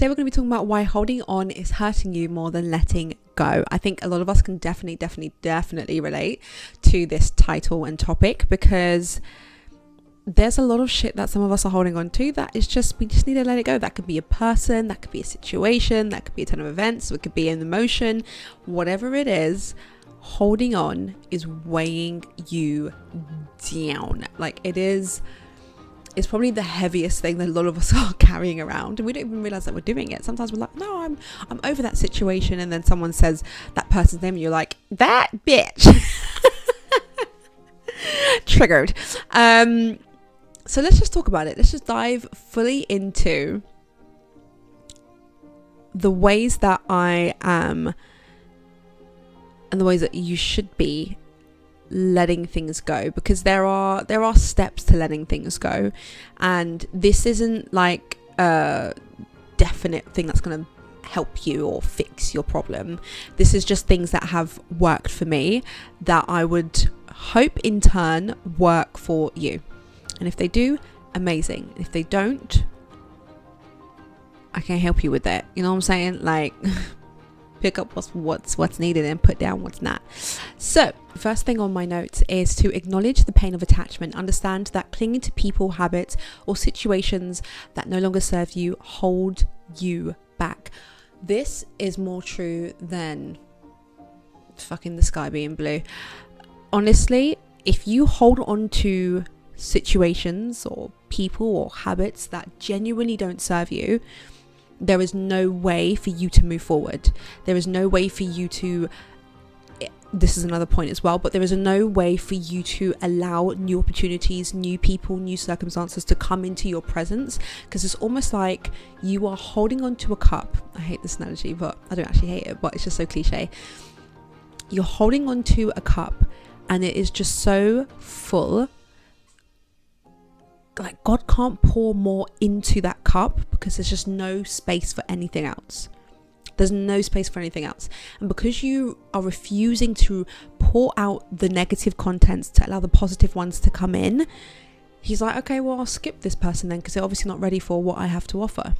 Today we're going to be talking about why holding on is hurting you more than letting go. I think a lot of us can definitely relate to this title and topic, because there's a lot of shit that some of us are holding on to that is just, we just need to let it go. That could be a person, that could be a situation, that could be a ton of events, it could be an emotion, whatever it is. Holding on is weighing you down. Like, it's probably the heaviest thing that a lot of us are carrying around, and we don't even realize that we're doing it. Sometimes we're like, no, I'm over that situation, and then someone says that person's name and you're like, that bitch. Triggered. So let's just talk about it. Let's just dive fully into the ways that I am and the ways that you should be letting things go, because there are steps to letting things go, and this isn't like a definite thing that's going to help you or fix your problem. This is just things that have worked for me that I would hope in turn work for you. And if they do, amazing. If they don't, I can help you with that. You know what I'm saying? Like, pick up what's needed and put down what's not. So, first thing on my notes is to acknowledge the pain of attachment. Understand that clinging to people, habits, or situations that no longer serve you hold you back. This is more true than fucking the sky being blue. Honestly, if you hold on to situations or people or habits that genuinely don't serve you, there is no way for you to move forward. There is no way for you to, this is another point as well, but there is no way for you to allow new opportunities, new people, new circumstances to come into your presence, because it's almost like you are holding on to a cup. I hate this analogy, but I don't actually hate it, but it's just so cliche. You're holding on to a cup and it is just so full. Like, God can't pour more into that cup because there's just no space for anything else. There's no space for anything else. And because you are refusing to pour out the negative contents to allow the positive ones to come in, he's like, okay, well, I'll skip this person then, because they're obviously not ready for what I have to offer.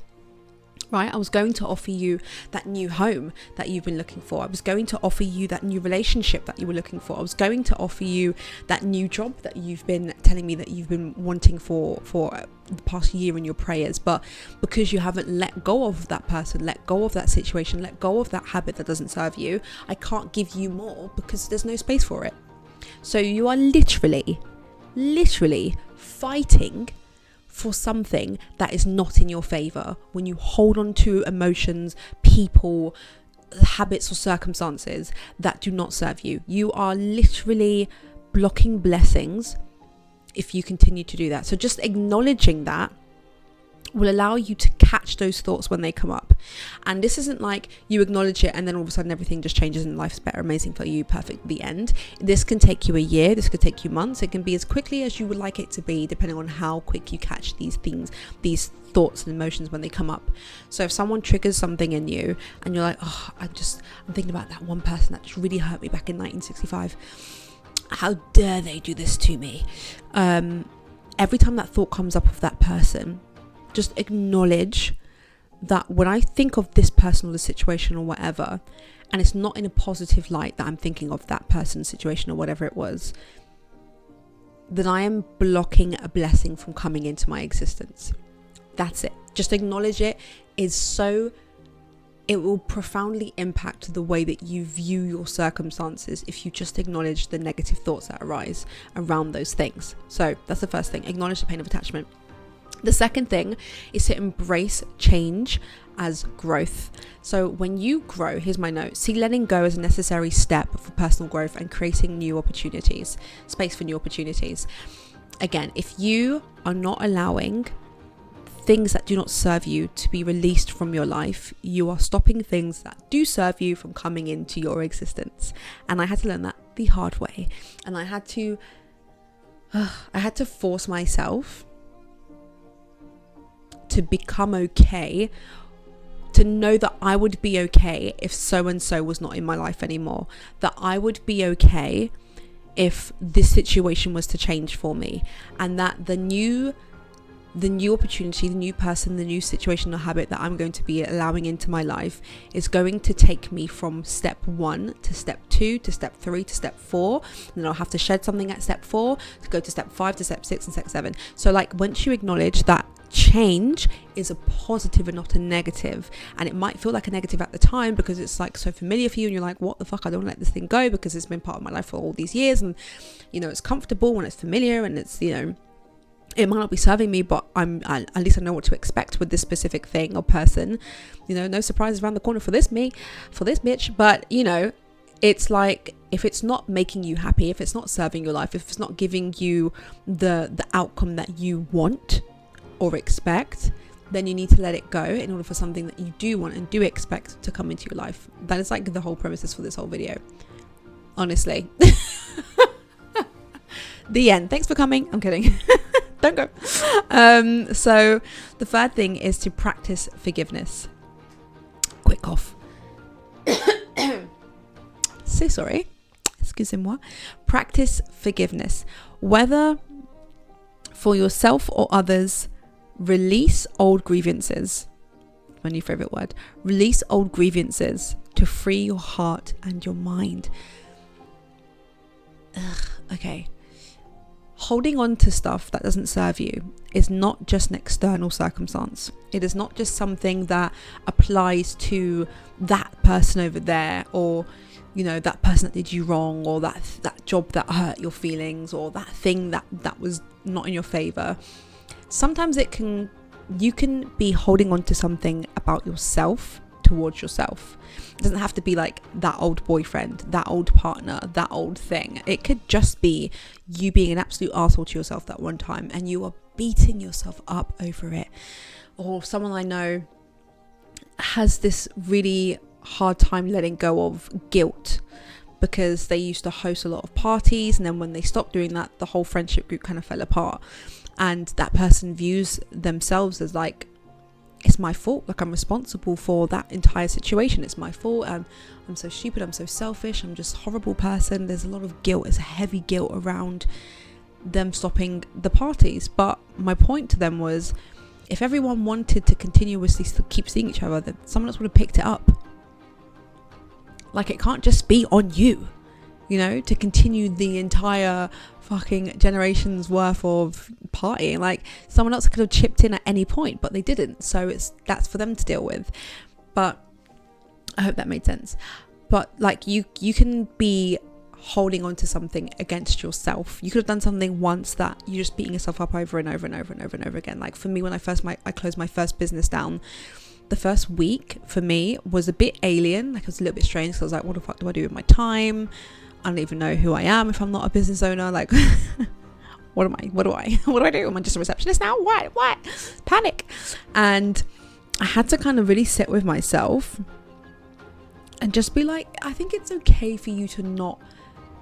Right? I was going to offer you that new home that you've been looking for. I was going to offer you that new relationship that you were looking for. I was going to offer you that new job that you've been telling me that you've been wanting for the past year in your prayers. But because you haven't let go of that person, let go of that situation, let go of that habit that doesn't serve you, I can't give you more because there's no space for it. So you are literally fighting for something that is not in your favor when you hold on to emotions, people, habits, or circumstances that do not serve you. You are literally blocking blessings if you continue to do that. So just acknowledging that will allow you to catch those thoughts when they come up. And this isn't like you acknowledge it and then all of a sudden everything just changes and life's better, amazing for you, perfect, the end. This can take you a year, this could take you months, it can be as quickly as you would like it to be, depending on how quick you catch these things, these thoughts and emotions when they come up. So if someone triggers something in you and you're like, oh, I'm thinking about that one person that just really hurt me back in 1965, how dare they do this to me? Every time that thought comes up of that person, just acknowledge that when I think of this person or the situation or whatever, and it's not in a positive light that I'm thinking of that person, situation, or whatever it was, then I am blocking a blessing from coming into my existence. That's it. Just acknowledge it. It will profoundly impact the way that you view your circumstances if you just acknowledge the negative thoughts that arise around those things. So that's the first thing. Acknowledge the pain of attachment. The second thing is to embrace change as growth. So when you grow, here's my note, see letting go as a necessary step for personal growth and creating new opportunities, space for new opportunities. Again, if you are not allowing things that do not serve you to be released from your life, you are stopping things that do serve you from coming into your existence. And I had to learn that the hard way. And I had to force myself to become okay, to know that I would be okay if so and so was not in my life anymore, that I would be okay if this situation was to change for me, and that the new the new opportunity, the new person, the new situation or habit that I'm going to be allowing into my life is going to take me from step 1 to step 2 to step 3 to step 4. And then I'll have to shed something at step 4 to go to step 5 to step 6 and step 7. So like once you acknowledge that change is a positive and not a negative, and it might feel like a negative at the time because it's like so familiar for you and you're like, what the fuck, I don't let this thing go because it's been part of my life for all these years, and you know, it's comfortable and it's familiar and it's, you know, it might not be serving me, but at least I know what to expect with this specific thing or person. You know, no surprises around the corner for this bitch. But you know, it's like, if it's not making you happy, if it's not serving your life, if it's not giving you the outcome that you want or expect, then you need to let it go in order for something that you do want and do expect to come into your life. That is like the whole premises for this whole video, honestly. The end. Thanks for coming. I'm kidding. Don't go. So the third thing is to practice forgiveness. Quick cough. So sorry. Excusez-moi. Practice forgiveness. Whether for yourself or others, release old grievances. My new favorite word. Release old grievances to free your heart and your mind. Okay. Holding on to stuff that doesn't serve you is not just an external circumstance. It is not just something that applies to that person over there, or you know, that person that did you wrong, or that job that hurt your feelings, or that thing that was not in your favor. Sometimes you can be holding on to something about yourself, towards yourself. It doesn't have to be like that old boyfriend, that old partner, that old thing. It could just be you being an absolute arsehole to yourself that one time and you are beating yourself up over it. Or someone I know has this really hard time letting go of guilt because they used to host a lot of parties, and then when they stopped doing that, the whole friendship group kind of fell apart, and that person views themselves as like, it's my fault, like I'm responsible for that entire situation, it's my fault, I'm so stupid, I'm so selfish, I'm just a horrible person. There's a lot of guilt, it's a heavy guilt around them stopping the parties. But my point to them was, if everyone wanted to continuously keep seeing each other, then someone else would have picked it up. Like, it can't just be on you, you know, to continue the entire fucking generation's worth of partying. Like, someone else could have chipped in at any point, but they didn't. So that's for them to deal with. But I hope that made sense. But like, you can be holding on to something against yourself. You could have done something once that you're just beating yourself up over and over and over and over and over again. Like for me, when I closed my first business down, the first week for me was a bit alien. Like, it was a little bit strange because I was like, what the fuck do I do with my time? I don't even know who I am if I'm not a business owner. Like, what do I do? Am I just a receptionist now? What? Panic. And I had to kind of really sit with myself and just be like, I think it's okay for you to not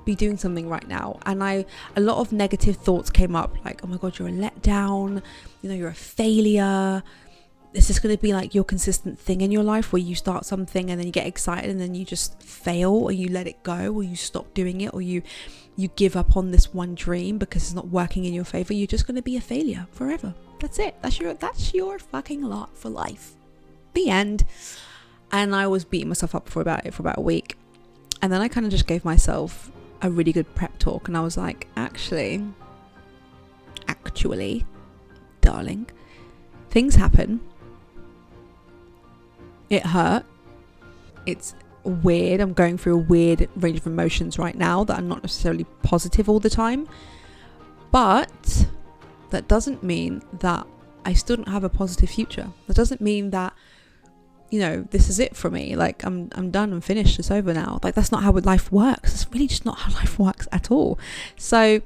be doing something right now. And a lot of negative thoughts came up, like, oh my God, you're a letdown, you know, you're a failure. Is this going to be like your consistent thing in your life where you start something and then you get excited and then you just fail, or you let it go, or you stop doing it, or you give up on this one dream because it's not working in your favor? You're just going to be a failure forever. That's it. That's your fucking lot for life. The end. And I was beating myself up for about a week. And then I kind of just gave myself a really good prep talk, and I was like, actually, darling, things happen. It hurt. It's weird. I'm going through a weird range of emotions right now that are not necessarily positive all the time. But that doesn't mean that I still don't have a positive future. That doesn't mean that, you know, this is it for me. Like, I'm done, I'm finished, it's over now. Like, that's not how life works. It's really just not how life works at all. So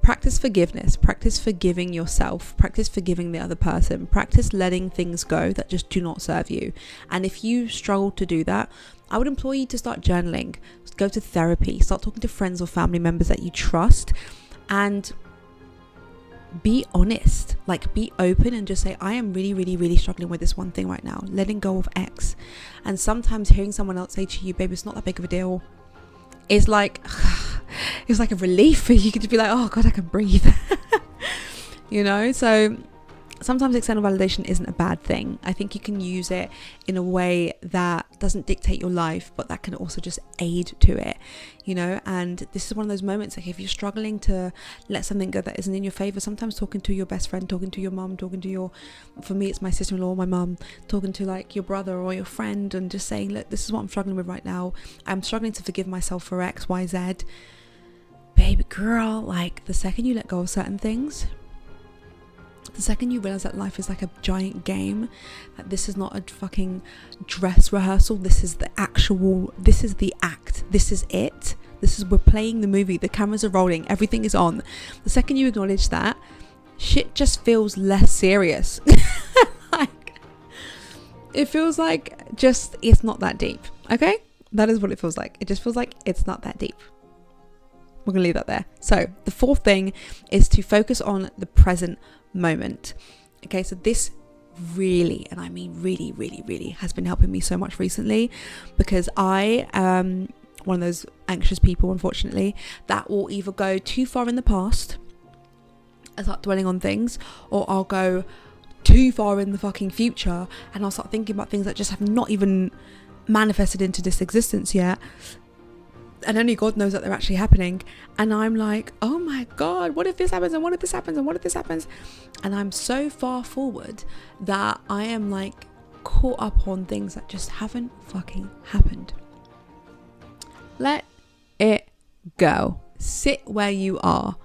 practice forgiveness, practice forgiving yourself, practice forgiving the other person, practice letting things go that just do not serve you. And if you struggle to do that, I would implore you to start journaling, go to therapy, start talking to friends or family members that you trust, and be honest. Like, be open and just say, I am really, really, really struggling with this one thing right now, letting go of X. And sometimes hearing someone else say to you, babe, it's not that big of a deal, is like, it's like a relief. You could just be like, oh God, I can breathe. you know? So sometimes external validation isn't a bad thing. I think you can use it in a way that doesn't dictate your life, but that can also just aid to it, you know? And this is one of those moments, like if you're struggling to let something go that isn't in your favor, sometimes talking to your best friend, talking to your mum, for me it's my sister-in-law, my mum, talking to like your brother or your friend and just saying, look, this is what I'm struggling with right now. I'm struggling to forgive myself for X, Y, Z. Baby girl, like the second you let go of certain things, the second you realize that life is like a giant game, that this is not a fucking dress rehearsal, this is the act, this is it, we're playing the movie, the cameras are rolling, everything is on. The second you acknowledge that, shit just feels less serious. Like, it feels like just, it's not that deep, okay? That is what it feels like. It just feels like it's not that deep. We're gonna leave that there. So the fourth thing is to focus on the present moment. Okay, so this really, and I mean really, really, really has been helping me so much recently, because I am one of those anxious people, unfortunately, that will either go too far in the past and start dwelling on things, or I'll go too far in the fucking future and I'll start thinking about things that just have not even manifested into this existence yet, and only God knows that they're actually happening. And I'm like, oh my God, what if this happens, and what if this happens, and what if this happens? And I'm so far forward that I am like caught up on things that just haven't fucking happened. Let it go. Sit where you are,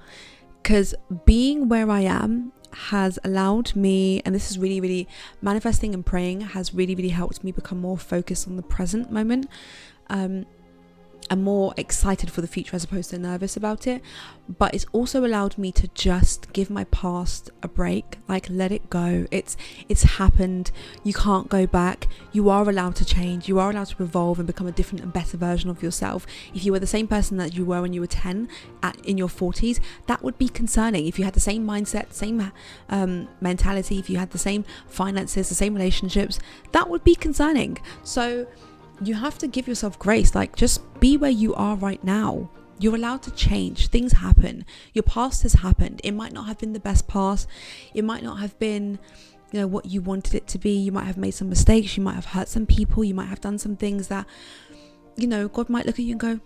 because being where I am has allowed me, and this is really, really, manifesting and praying has really, really helped me become more focused on the present moment. I'm more excited for the future as opposed to nervous about it. But it's also allowed me to just give my past a break, like let it go. It's happened. You can't go back. You are allowed to change. You are allowed to evolve and become a different and better version of yourself. If you were the same person that you were when you were 10 in your 40s, that would be concerning. If you had the same mindset, same mentality, if you had the same finances, the same relationships, that would be concerning. So you have to give yourself grace. Like, just be where you are right now. You're allowed to change. Things happen. Your past has happened. It might not have been the best past. It might not have been, you know, what you wanted it to be. You might have made some mistakes. You might have hurt some people. You might have done some things that, you know, God might look at you and go,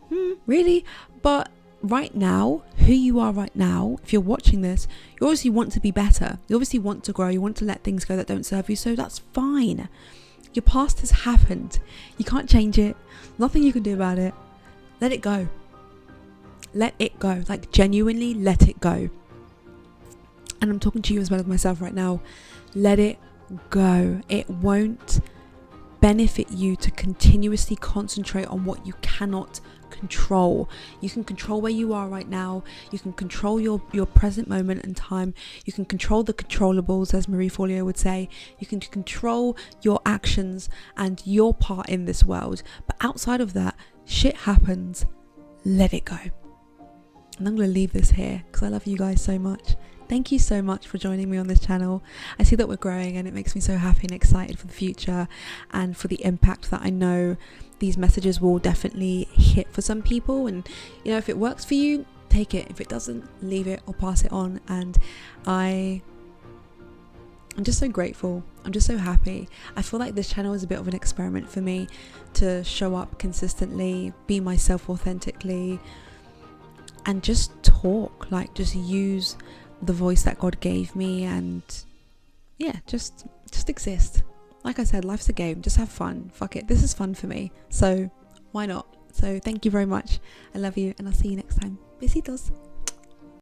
really? But right now, who you are right now, if you're watching this, you obviously want to be better. You obviously want to grow. You want to let things go that don't serve you. So that's fine. Your past has happened. You can't change it. Nothing you can do about it. Let it go. Let it go. Like, genuinely let it go. And I'm talking to you as well as myself right now. Let it go. It won't benefit you to continuously concentrate on what you cannot control. You can control where you are right now. You can control your present moment in time. You can control the controllables, as Marie Forleo would say. You can control your actions and your part in this world. But outside of that, shit happens. Let it go. And I'm going to leave this here because I love you guys so much. Thank you so much for joining me on this channel. I see that we're growing and it makes me so happy and excited for the future and for the impact that I know these messages will definitely hit for some people. And, you know, if it works for you, take it. If it doesn't, leave it or pass it on. And I'm just so grateful. I'm just so happy. I feel like this channel is a bit of an experiment for me to show up consistently, be myself authentically, and just talk, like just use the voice that God gave me, and yeah, just exist. Like I said, life's a game. Just have fun. Fuck it. This is fun for me. So why not? So thank you very much. I love you, and I'll see you next time. Besitos.